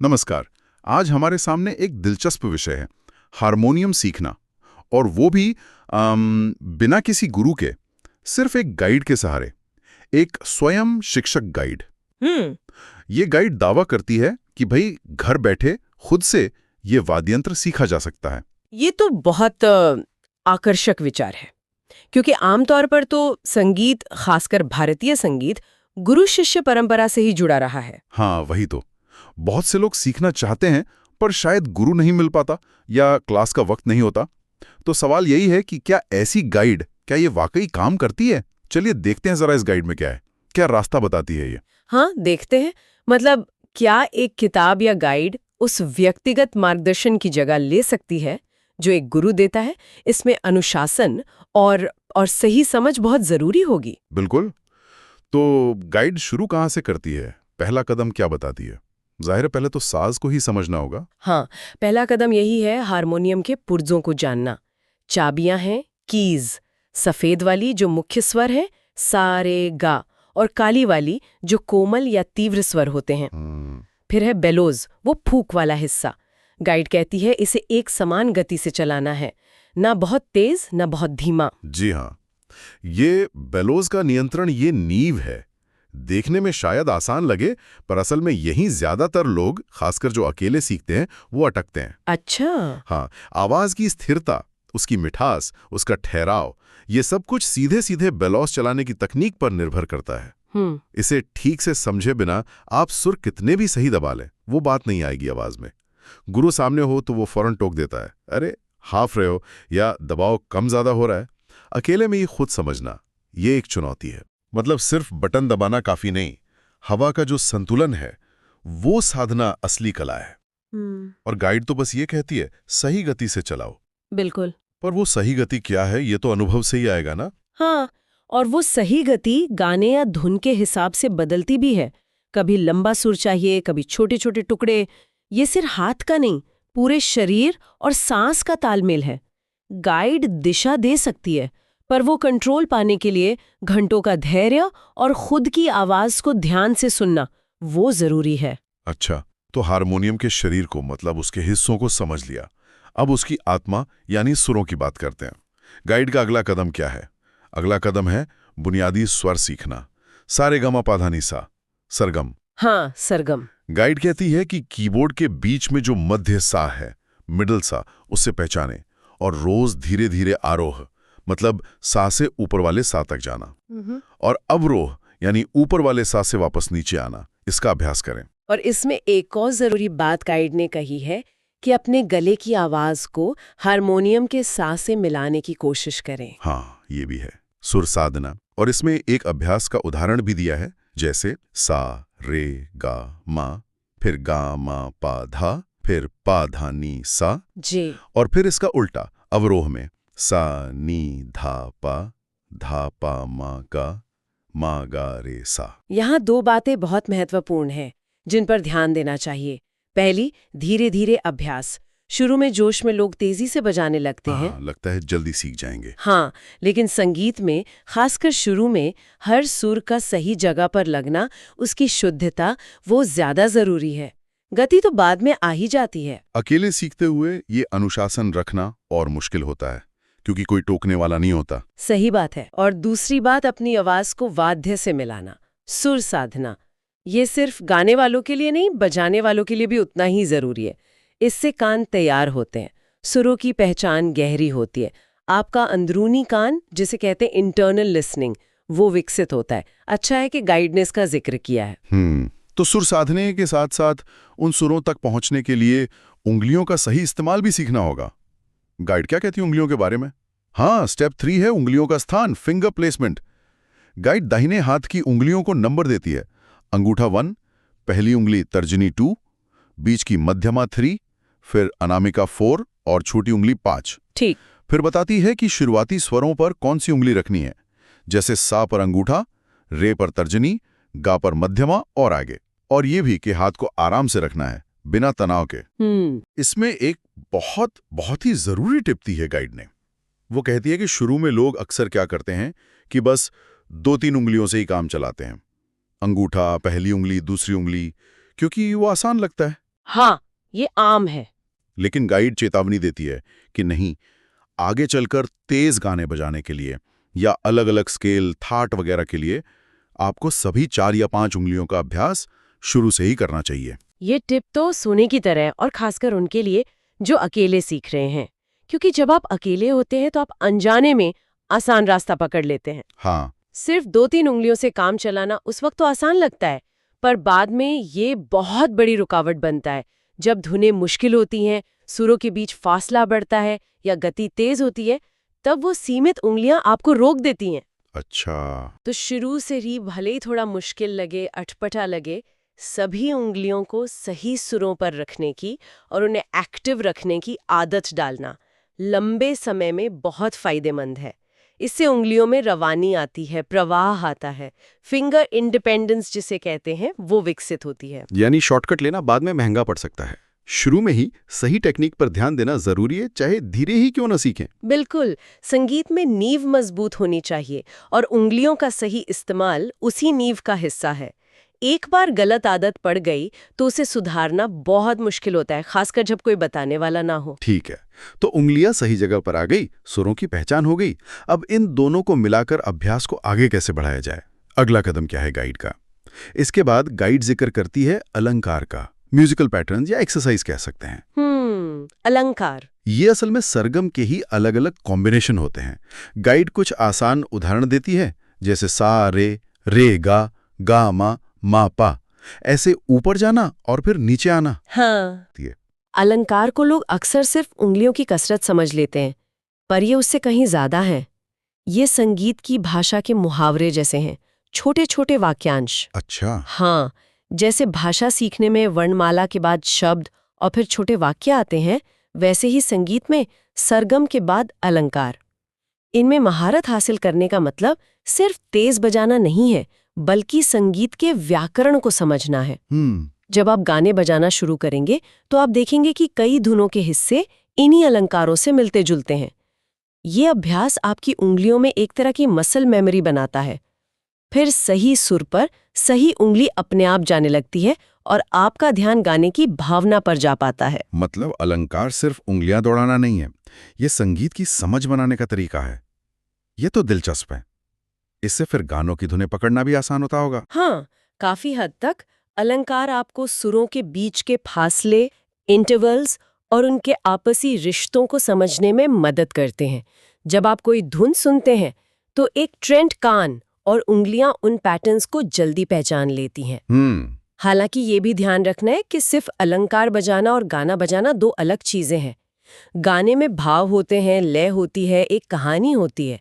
नमस्कार। आज हमारे सामने एक दिलचस्प विषय है, हारमोनियम सीखना। और वो भी बिना किसी गुरु के, सिर्फ एक गाइड के सहारे। एक स्वयं शिक्षक गाइड। हम्म। ये गाइड दावा करती है कि भाई घर बैठे खुद से ये वाद्य यंत्र सीखा जा सकता है। ये तो बहुत आकर्षक विचार है, क्योंकि आमतौर पर तो संगीत, खासकर भारतीय संगीत, गुरु शिष्य परंपरा से ही जुड़ा रहा है। हाँ, वही तो। बहुत से लोग सीखना चाहते हैं, पर शायद गुरु नहीं मिल पाता या क्लास का वक्त नहीं होता। तो सवाल यही है कि क्या ऐसी गाइड, क्या ये वाकई काम करती है? चलिए देखते हैं जरा इस गाइड में क्या है, क्या रास्ता बताती है ये। हाँ, देखते हैं। मतलब क्या एक किताब या गाइड उस व्यक्तिगत मार्गदर्शन की जगह ले सकती है जो एक गुरु देता है? इसमें अनुशासन और सही समझ बहुत जरूरी होगी। बिल्कुल। तो गाइड शुरू कहाँ से करती है? पहला कदम क्या बताती है? जाहिर है पहले तो साज को ही समझना होगा। हाँ, पहला कदम यही है, हारमोनियम के पुर्जों को जानना। चाबियां हैं कीज, सफेद वाली जो मुख्य स्वर है सा रे गा, और काली वाली जो कोमल या तीव्र स्वर होते हैं। फिर है बेलोज, वो फूंक वाला हिस्सा। गाइड कहती है इसे एक समान गति से चलाना है, ना बहुत तेज ना बहुत धीमा। जी हाँ, ये बेलोज का नियंत्रण ये नींव है। देखने में शायद आसान लगे, पर असल में यही ज्यादातर लोग, खासकर जो अकेले सीखते हैं, वो अटकते हैं। अच्छा। हाँ, आवाज की स्थिरता, उसकी मिठास, उसका ठहराव, ये सब कुछ सीधे सीधे बेलोज चलाने की तकनीक पर निर्भर करता है। इसे ठीक से समझे बिना आप सुर कितने भी सही दबा लें, वो बात नहीं आएगी आवाज में। गुरु सामने हो तो वो फौरन टोक देता है, अरे हाफ रहे हो या दबाव कम ज्यादा हो रहा है। अकेले में ये खुद समझना, ये एक चुनौती है। मतलब सिर्फ बटन दबाना काफी नहीं, हवा का जो संतुलन है वो साधना असली कला है। और गाइड तो बस ये कहती है सही गति से चलाओ। बिल्कुल। पर वो सही गति क्या है, ये तो अनुभव से ही आएगा ना। हाँ, और वो सही गति गाने या धुन के हिसाब से बदलती भी है। कभी लंबा सुर चाहिए, कभी छोटे छोटे टुकड़े। ये सिर्फ हाथ का नहीं, पूरे शरीर और सांस का तालमेल है। गाइड दिशा दे सकती है, पर वो कंट्रोल पाने के लिए घंटों का धैर्य और खुद की आवाज को ध्यान से सुनना, वो जरूरी है। अच्छा, तो हारमोनियम के शरीर को, मतलब उसके हिस्सों को समझ लिया। अब उसकी आत्मा यानी सुरों की बात करते हैं। गाइड का अगला कदम क्या है? अगला कदम है बुनियादी स्वर सीखना। सारे गमा पाधा नी सा, सरगम। हाँ, सरगम। गाइड कहती है कि कीबोर्ड के बीच में जो मध्य सा है, मिडल सा, उससे पहचाने और रोज धीरे धीरे आरोह, मतलब सा से ऊपर वाले सा तक जाना, और अवरोह यानी ऊपर वाले सा से वापस नीचे आना, इसका अभ्यास करें। और इसमें एक और जरूरी बात गाइड ने कही है कि अपने गले की आवाज को हारमोनियम के सा से मिलाने की कोशिश करें। हाँ, ये भी है सुर साधना। और इसमें एक अभ्यास का उदाहरण भी दिया है, जैसे सा रे गा मा, फिर गा मा पा धा, फिर पा धा नी सा जी। और फिर इसका उल्टा अवरोह में सा नी धा पा मा गा रे सा। यहाँ दो बातें बहुत महत्वपूर्ण हैं जिन पर ध्यान देना चाहिए। पहली, धीरे धीरे अभ्यास। शुरू में जोश में लोग तेजी से बजाने लगते हैं। लगता है जल्दी सीख जाएंगे। हाँ, लेकिन संगीत में, खासकर शुरू में, हर सुर का सही जगह पर लगना, उसकी शुद्धता, वो ज्यादा जरूरी है। गति तो बाद में आ ही जाती है। अकेले सीखते हुए ये अनुशासन रखना और मुश्किल होता है, क्योंकि कोई टोकने वाला नहीं होता। सही बात है। और दूसरी बात, अपनी आवाज को वाद्य से मिलाना, सुर साधना। ये सिर्फ गाने वालों के लिए नहीं, बजाने वालों के लिए भी उतना ही जरूरी है। इससे कान तैयार होते हैं, सुरों की पहचान गहरी होती है, आपका अंदरूनी कान, जिसे कहते हैं इंटरनल लिसनिंग, वो विकसित होता है। अच्छा है कि गाइड ने इसका जिक्र किया है। तो सुर साधने के साथ साथ उन सुरों तक पहुंचने के लिए उंगलियों का सही इस्तेमाल भी सीखना होगा। गाइड क्या कहती है उंगलियों के बारे में? हाँ, स्टेप 3 है उंगलियों का स्थान, फिंगर प्लेसमेंट। गाइड दाहिने हाथ की उंगलियों को नंबर देती है। अंगूठा 1, पहली उंगली तर्जनी 2, बीच की मध्यमा 3, फिर अनामिका 4 और छोटी उंगली 5। ठीक। फिर बताती है कि शुरुआती स्वरों पर कौन सी उंगली रखनी है, जैसे सा पर अंगूठा, रे पर तर्जनी, गा पर मध्यमा और आगे। और ये भी कि हाथ को आराम से रखना है, बिना तनाव के। इसमें एक बहुत ही जरूरी टिप दी है गाइड ने। वो कहती है कि शुरू में लोग अक्सर क्या करते हैं कि बस 2-3 उंगलियों से ही काम चलाते हैं। अंगूठा, पहली उंगली, दूसरी उंगली, क्योंकि वो आसान लगता है। हाँ, ये आम है। लेकिन गाइड चेतावनी देती है कि नहीं, आगे चलकर तेज गाने बजाने के लिए या अलग-अलग स्केल, थाट वगैरह के लिए आपको सभी 4 या 5 उंगलियों का अभ्यास शुरू से ही करना चाहिए। ये टिप तो सोने की तरह है, और खासकर उनके लिए जो अकेले सीख रहे हैं, क्योंकि जब आप अकेले होते हैं तो आप अनजाने में आसान रास्ता पकड़ लेते हैं। हाँ, सिर्फ 2-3 उंगलियों से काम चलाना उस वक्त तो आसान लगता है, पर बाद में ये बहुत बड़ी रुकावट बनता है। जब धुनें मुश्किल होती हैं, सुरों के बीच फासला बढ़ता है या गति तेज होती है, तब वो सीमित उंगलियां आपको रोक देती हैं। अच्छा। तो शुरू से ही भले ही थोड़ा मुश्किल लगे, अटपटा लगे, सभी उंगलियों को सही सुरों पर रखने की और उन्हें एक्टिव रखने की आदत डालना लंबे समय में बहुत फायदेमंद है। इससे उंगलियों में रवानी आती है, प्रवाह आता है, फिंगर इंडिपेंडेंस जिसे कहते हैं वो विकसित होती है। यानी शॉर्टकट लेना बाद में महंगा पड़ सकता है। शुरू में ही सही टेक्निक पर ध्यान देना जरूरी है, चाहे धीरे ही क्यों न सीखें। बिल्कुल, संगीत में नींव मजबूत होनी चाहिए और उंगलियों का सही इस्तेमाल उसी नींव का हिस्सा है। एक बार गलत आदत पड़ गई तो उसे सुधारना बहुत मुश्किल होता है, खासकर जब कोई बताने वाला ना हो। ठीक है, तो उंगलियां सही जगह पर आ गई, सुरों की पहचान हो गई। अब इन दोनों को मिलाकर अभ्यास को आगे कैसे बढ़ाया जाए? अगला कदम क्या है गाइड का? इसके बाद गाइड जिक्र करती है अलंकार का, म्यूजिकल पैटर्न या एक्सरसाइज कह सकते हैं। अलंकार। ये असल में सरगम के ही अलग अलग कॉम्बिनेशन होते हैं। गाइड कुछ आसान उदाहरण देती है, जैसे सा रे गा मा पा, ऐसे ऊपर जाना और फिर नीचे आना। हाँ, अलंकार को लोग अक्सर सिर्फ उंगलियों की कसरत समझ लेते हैं, पर ये उससे कहीं ज्यादा है। ये संगीत की भाषा के मुहावरे जैसे हैं, छोटे छोटे वाक्यांश। अच्छा। हाँ, जैसे भाषा सीखने में वर्णमाला के बाद शब्द और फिर छोटे वाक्य आते हैं, वैसे ही संगीत में सरगम के बाद अलंकार। इनमें महारत हासिल करने का मतलब सिर्फ तेज बजाना नहीं है, बल्कि संगीत के व्याकरण को समझना है। जब आप गाने बजाना शुरू करेंगे तो आप देखेंगे कि कई धुनों के हिस्से इन्हीं अलंकारों से मिलते जुलते हैं। ये अभ्यास आपकी उंगलियों में एक तरह की मसल मेमोरी बनाता है। फिर सही सुर पर सही उंगली अपने आप जाने लगती है और आपका ध्यान गाने की भावना पर जा पाता है। मतलब अलंकार सिर्फ उंगलियां दौड़ाना नहीं है, ये संगीत की समझ बनाने का तरीका है। ये तो दिलचस्प है। इससे फिर गानों की धुनें पकड़ना भी आसान होता होगा। हाँ, काफी हद तक अलंकार आपको सुरों के बीच के फासले, इंटरवल्स और उनके आपसी रिश्तों को समझने में मदद करते हैं। जब आप कोई धुन सुनते हैं तो एक ट्रेंड कान और उंगलियां उन पैटर्न्स को जल्दी पहचान लेती हैं। हालांकि ये भी ध्यान रखना है कि सिर्फ अलंकार बजाना और गाना बजाना दो अलग चीजें हैं। गाने में भाव होते हैं, लय होती है, एक कहानी होती है,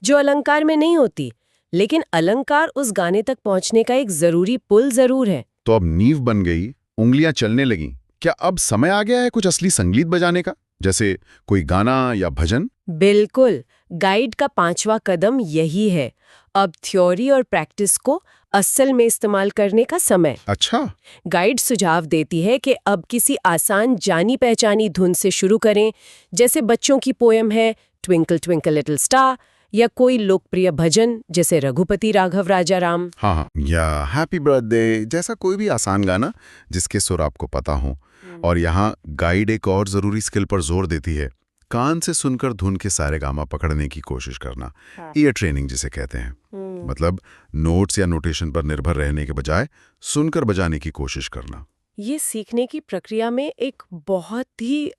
जो अलंकार में नहीं होती। लेकिन अलंकार उस गाने तक पहुंचने का एक जरूरी पुल जरूर है। तो अब नींव बन गई, उंगलियां चलने लगीं। क्या अब समय आ गया है कुछ असली संगीत बजाने का, जैसे कोई गाना या भजन? बिल्कुल, गाइड का 5वां कदम यही है। अब थ्योरी और प्रैक्टिस को असल में इस्तेमाल करने का समय। अच्छा। गाइड सुझाव देती है कि अब किसी आसान जानी पहचानी धुन से शुरू करें, जैसे बच्चों की पोयम है ट्विंकल ट्विंकल लिटिल स्टार, या कोई लोकप्रिय भजन जैसे रघुपति राघव राजाराम। हाँ, या हैप्पी बर्थडे जैसा कोई भी आसान गाना जिसके सुर आपको पता हो। और यहाँ गाइड एक और जरूरी स्किल पर जोर देती है, कान से सुनकर धुन के सारे गामा पकड़ने की कोशिश करना। ईयर ट्रेनिंग जिसे कहते हैं। मतलब नोट्स या नोटेशन पर निर्भर रहने के बजाय सुनकर बजाने की कोशिश करना। ये सीखने की प्रक्रिया में एक बहुत ही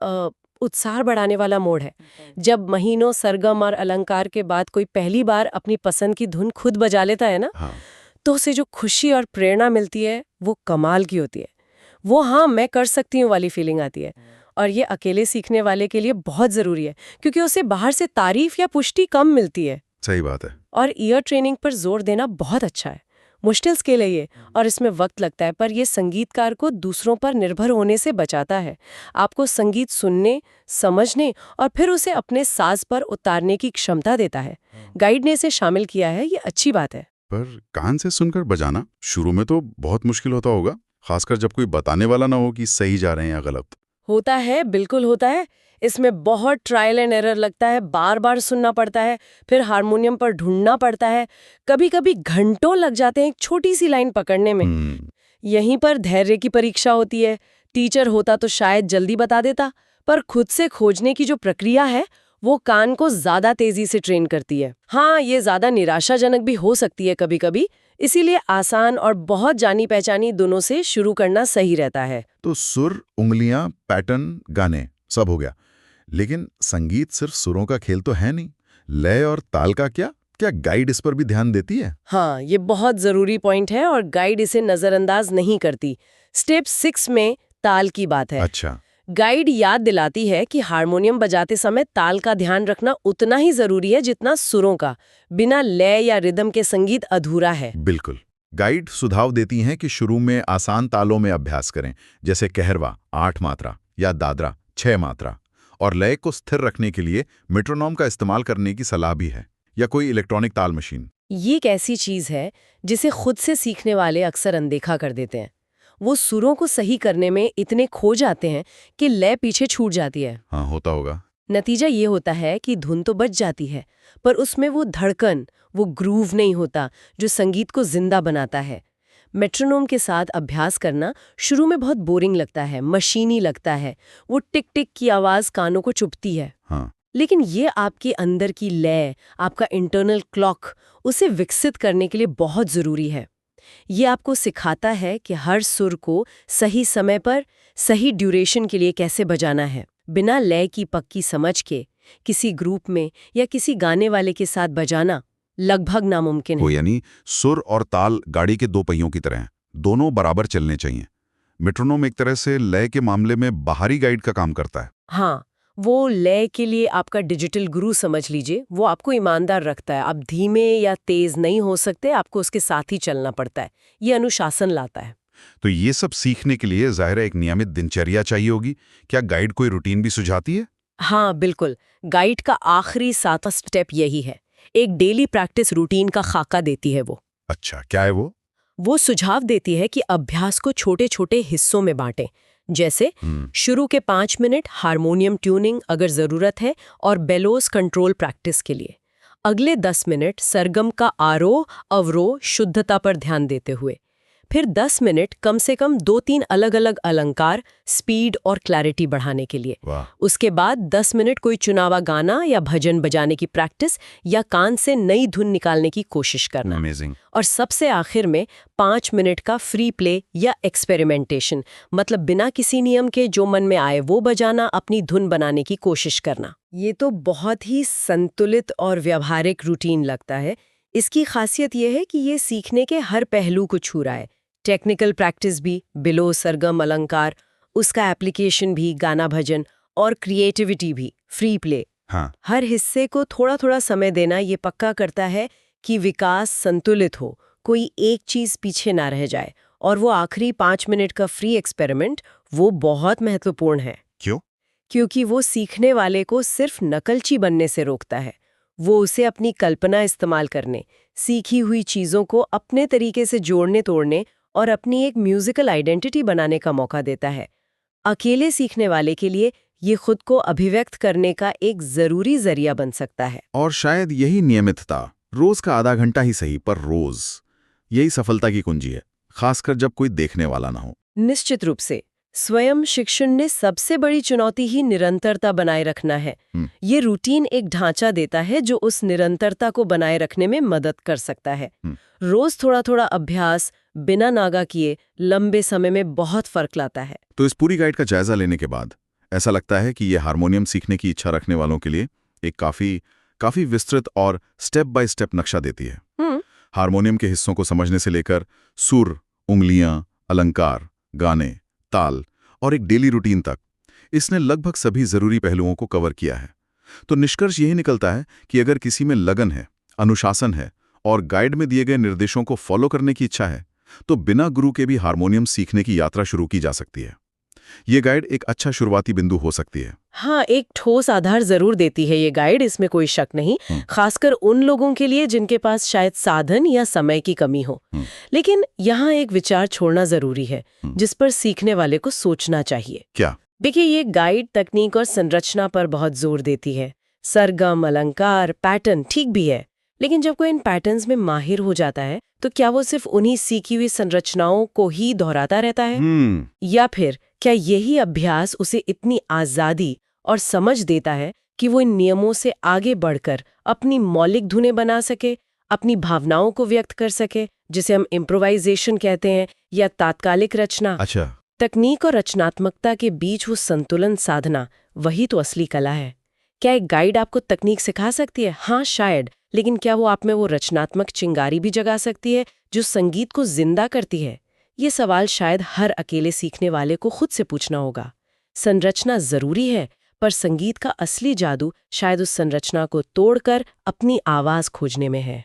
उत्साह बढ़ाने वाला मोड़ है। जब महीनों सरगम और अलंकार के बाद कोई पहली बार अपनी पसंद की धुन खुद बजा लेता है ना, तो उसे जो खुशी और प्रेरणा मिलती है वो कमाल की होती है। वो हाँ मैं कर सकती हूँ वाली फीलिंग आती है। और ये अकेले सीखने वाले के लिए बहुत जरूरी है, क्योंकि उसे बाहर से तारीफ या पुष्टि कम मिलती है। सही बात है। और ईयर ट्रेनिंग पर जोर देना बहुत अच्छा है। मुश्किल स्किल है ये और इसमें वक्त लगता है, पर यह संगीतकार को दूसरों पर निर्भर होने से बचाता है। आपको संगीत सुनने, समझने और फिर उसे अपने साज पर उतारने की क्षमता देता है। गाइड ने इसे शामिल किया है, ये अच्छी बात है। पर कान से सुनकर बजाना शुरू में तो बहुत मुश्किल होता होगा, खासकर जब कोई बताने वाला ना हो कि सही जा रहे हैं या गलत। होता है, बिल्कुल होता है। इसमें बहुत ट्रायल एंड एरर लगता है, बार बार सुनना पड़ता है, फिर हारमोनियम पर ढूंढना पड़ता है। कभी कभी घंटों लग जाते हैं एक छोटी सी लाइन पकड़ने में। यहीं पर धैर्य की परीक्षा होती है। टीचर होता तो शायद जल्दी बता देता, पर खुद से खोजने की जो प्रक्रिया है वो कान को ज्यादा तेजी से ट्रेन करती है। हाँ, ये ज्यादा निराशाजनक भी हो सकती है कभी-कभी, इसीलिए आसान और बहुत जानी पहचानी दोनों से शुरू करना सही रहता है। तो सुर, उंगलियां, पैटर्न, गाने सब हो गया, लेकिन संगीत सिर्फ सुरों का खेल तो है नहीं। लय और ताल का क्या गाइड इस पर भी ध्यान देती है? हाँ, ये बहुत जरूरी पॉइंट है और गाइड इसे नजरअंदाज नहीं करती। स्टेप 6 में ताल की बात है। अच्छा। गाइड याद दिलाती है कि हारमोनियम बजाते समय ताल का ध्यान रखना उतना ही जरूरी है जितना सुरों का। बिना लय या रिदम के संगीत अधूरा है। बिल्कुल। गाइड सुझाव देती हैं कि शुरू में आसान तालों में अभ्यास करें, जैसे कहरवा 8 मात्रा या दादरा 6 मात्रा, और लय को स्थिर रखने के लिए मेट्रोनोम का इस्तेमाल करने की सलाह भी है, या कोई इलेक्ट्रॉनिक ताल मशीन। ये एक ऐसी चीज है जिसे खुद से सीखने वाले अक्सर अनदेखा कर देते हैं। वो सुरों को सही करने में इतने खो जाते हैं कि लय पीछे छूट जाती है। हाँ, होता होगा। नतीजा ये होता है कि धुन तो बच जाती है, पर उसमें वो धड़कन, वो ग्रूव नहीं होता जो संगीत को जिंदा बनाता है। मेट्रोनोम के साथ अभ्यास करना शुरू में बहुत बोरिंग लगता है, मशीनी लगता है, वो टिक टिक की आवाज कानों को चुभती है। हाँ। लेकिन ये आपके अंदर की लय, आपका इंटरनल क्लॉक, उसे विकसित करने के लिए बहुत जरूरी है। ये आपको सिखाता है कि हर सुर को सही समय पर, सही ड्यूरेशन के लिए कैसे बजाना है। बिना लय की पक्की समझ के किसी ग्रुप में या किसी गाने वाले के साथ बजाना लगभग नामुमकिन है। यानी सुर और ताल गाड़ी के 2 पहियों की तरह हैं, दोनों बराबर चलने चाहिए। मेट्रोनोम एक तरह से लय के मामले में बाहरी गाइड का काम करता है। हाँ, वो लय के लिए आपका डिजिटल गुरु समझ लीजिए। वो आपको ईमानदार रखता है। आप धीमे या तेज नहीं हो सकते, आपको उसके साथ ही चलना पड़ता है। ये अनुशासन लाता है। तो ये सब सीखने के लिए ज़ाहिर है एक नियमित दिनचर्या चाहिए होगी। क्या गाइड कोई रूटीन भी सुझाती है? हाँ, बिल्कुल। गाइड का आखिरी 7वां स्टेप यही है। एक डेली प्रैक्टिस रूटीन का खाका देती है वो। अच्छा, क्या है वो? वो सुझाव देती है कि अभ्यास को छोटे छोटे हिस्सों में बांटें। जैसे शुरू के 5 मिनट हारमोनियम ट्यूनिंग अगर जरूरत है और बेलोस कंट्रोल प्रैक्टिस के लिए। अगले 10 मिनट सरगम का आरोह अवरोह शुद्धता पर ध्यान देते हुए। फिर 10 मिनट कम से कम 2-3 अलग-अलग अलंकार, स्पीड और क्लैरिटी बढ़ाने के लिए। वाह। उसके बाद 10 मिनट कोई चुनावा गाना या भजन बजाने की प्रैक्टिस या कान से नई धुन निकालने की कोशिश करना। अमेजिंग। और सबसे आखिर में 5 मिनट का फ्री प्ले या एक्सपेरिमेंटेशन, मतलब बिना किसी नियम के जो मन में आए वो बजाना, अपनी धुन बनाने की कोशिश करना। ये तो बहुत ही संतुलित और व्यावहारिक रूटीन लगता है। इसकी खासियत यह है कि ये सीखने के हर पहलू को छू रहा है। टेक्निकल प्रैक्टिस भी, बिलो, सरगम, अलंकार, उसका एप्लीकेशन भी, गाना भजन, और क्रिएटिविटी भी, फ्री प्ले। हाँ। हर हिस्से को थोड़ा थोड़ा समय देना ये पक्का करता है कि विकास संतुलित हो, कोई एक चीज पीछे ना रह जाए। और वो आखिरी 5 मिनट का फ्री एक्सपेरिमेंट, वो बहुत महत्वपूर्ण है। क्यों? क्योंकि वो सीखने वाले को सिर्फ नकलची बनने से रोकता है। वो उसे अपनी कल्पना इस्तेमाल करने, सीखी हुई चीजों को अपने तरीके से जोड़ने तोड़ने और अपनी एक म्यूजिकल आइडेंटिटी बनाने का मौका देता है। अकेले सीखने वाले के लिए ये खुद को अभिव्यक्त करने का एक जरूरी जरिया बन सकता है। और शायद यही नियमितता, रोज का आधा घंटा ही सही पर रोज, यही सफलता की कुंजी है, खासकर जब कोई देखने वाला ना हो। निश्चित रूप से स्वयं शिक्षण ने सबसे बड़ी चुनौती ही निरंतरता बनाए रखना है। ये रूटीन एक ढांचा देता है जो उस निरंतरता को बनाए रखने में मदद कर सकता है। रोज थोड़ा थोड़ा अभ्यास बिना नागा किए लंबे समय में बहुत फर्क लाता है। तो इस पूरी गाइड का जायजा लेने के बाद ऐसा लगता है कि ये हारमोनियम सीखने की इच्छा रखने वालों के लिए एक काफी विस्तृत और स्टेप बाय स्टेप नक्शा देती है। हारमोनियम के हिस्सों को समझने से लेकर सुर, उंगलियां, अलंकार, गाने, ताल और एक डेली रूटीन तक, इसने लगभग सभी जरूरी पहलुओं को कवर किया है। तो निष्कर्ष यही निकलता है कि अगर किसी में लगन है, अनुशासन है और गाइड में दिए गए निर्देशों को फॉलो करने की इच्छा है, तो बिना गुरु के भी हारमोनियम सीखने की यात्रा शुरू की जा सकती है। ये गाइड एक अच्छा शुरुआती बिंदु हो सकती है। हाँ, एक ठोस आधार जरूर देती है ये गाइड, इसमें कोई शक नहीं, खासकर उन लोगों के लिए जिनके पास शायद साधन या समय की कमी हो। लेकिन यहाँ एक विचार छोड़ना जरूरी है जिस पर सीखने वाले को सोचना चाहिए। क्या? देखिए, ये गाइड तकनीक और संरचना पर बहुत जोर देती है। सरगम, अलंकार, पैटर्न ठीक भी है, लेकिन जब कोई इन पैटर्न्स में माहिर हो जाता है तो क्या वो सिर्फ उन्हीं सीखी हुई संरचनाओं को ही दोहराता रहता है, या फिर क्या यही अभ्यास उसे इतनी आज़ादी और समझ देता है कि वो इन नियमों से आगे बढ़कर अपनी मौलिक धुनें बना सके, अपनी भावनाओं को व्यक्त कर सके, जिसे हम इम्प्रोवाइजेशन कहते हैं, या तात्कालिक रचना? अच्छा, तकनीक और रचनात्मकता के बीच वो संतुलन साधना, वही तो असली कला है। क्या एक गाइड आपको तकनीक सिखा सकती है? हाँ, शायद, लेकिन क्या वो आप में वो रचनात्मक चिंगारी भी जगा सकती है जो संगीत को जिंदा करती है? ये सवाल शायद हर अकेले सीखने वाले को खुद से पूछना होगा। संरचना जरूरी है, पर संगीत का असली जादू शायद उस संरचना को तोड़कर अपनी आवाज खोजने में है।